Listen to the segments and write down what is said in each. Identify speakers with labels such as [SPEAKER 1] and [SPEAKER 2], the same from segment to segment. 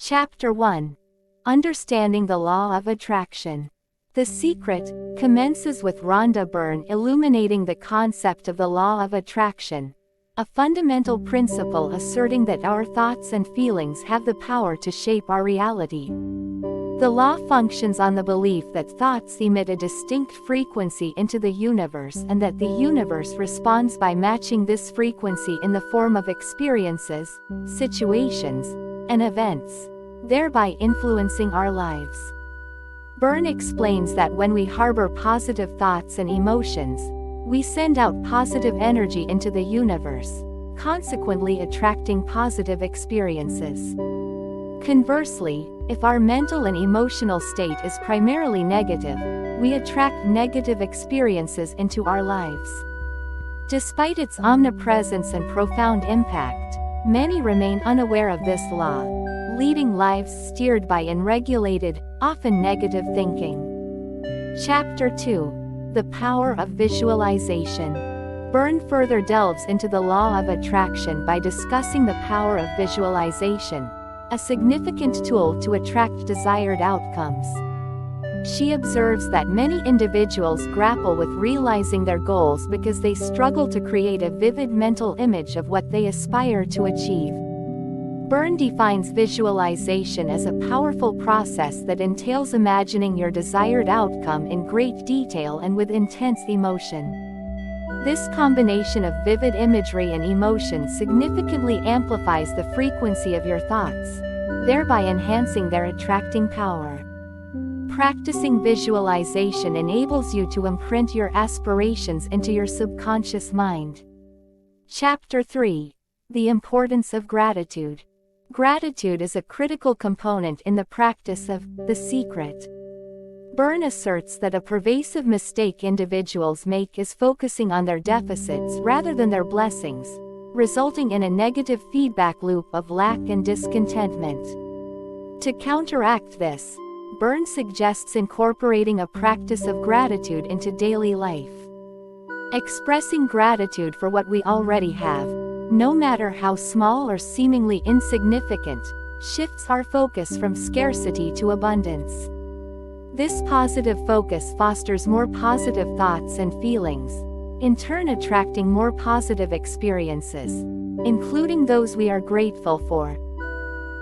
[SPEAKER 1] Chapter 1. Understanding the Law of Attraction. The Secret commences with Rhonda Byrne illuminating the concept of the law of attraction, a fundamental principle asserting that our thoughts and feelings have the power to shape our reality. The law functions on the belief that thoughts emit a distinct frequency into the universe and that the universe responds by matching this frequency in the form of experiences, situations, and events, thereby influencing our lives. Byrne explains that when we harbor positive thoughts and emotions, we send out positive energy into the universe, consequently attracting positive experiences. Conversely, if our mental and emotional state is primarily negative, we attract negative experiences into our lives. Despite its omnipresence and profound impact, many remain unaware of this law, leading lives steered by unregulated, often negative thinking. Chapter 2. The Power of Visualization. Byrne further delves into the law of attraction by discussing the power of visualization, a significant tool to attract desired outcomes. She observes that many individuals grapple with realizing their goals because they struggle to create a vivid mental image of what they aspire to achieve. Byrne defines visualization as a powerful process that entails imagining your desired outcome in great detail and with intense emotion. This combination of vivid imagery and emotion significantly amplifies the frequency of your thoughts, thereby enhancing their attracting power. Practicing visualization enables you to imprint your aspirations into your subconscious mind. Chapter 3. The Importance of Gratitude. Gratitude is a critical component in the practice of The Secret. Byrne asserts that a pervasive mistake individuals make is focusing on their deficits rather than their blessings, resulting in a negative feedback loop of lack and discontentment. To counteract this, Byrne suggests incorporating a practice of gratitude into daily life. Expressing gratitude for what we already have, no matter how small or seemingly insignificant, shifts our focus from scarcity to abundance. This positive focus fosters more positive thoughts and feelings, in turn attracting more positive experiences, including those we are grateful for.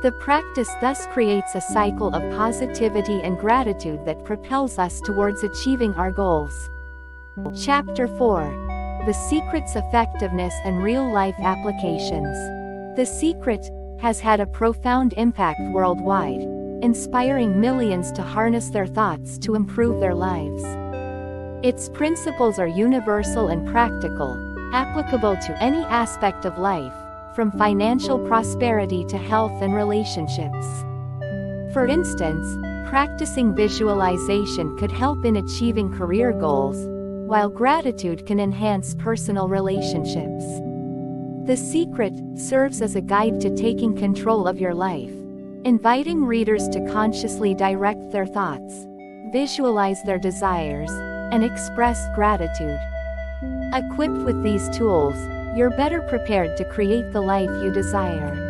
[SPEAKER 1] The practice thus creates a cycle of positivity and gratitude that propels us towards achieving our goals. Chapter 4. The Secret's Effectiveness and Real-Life Applications. The Secret has had a profound impact worldwide, inspiring millions to harness their thoughts to improve their lives. Its principles are universal and practical, applicable to any aspect of life, from financial prosperity to health and relationships. For instance, practicing visualization could help in achieving career goals, while gratitude can enhance personal relationships. The Secret serves as a guide to taking control of your life, inviting readers to consciously direct their thoughts, visualize their desires, and express gratitude. Equipped with these tools, you're better prepared to create the life you desire.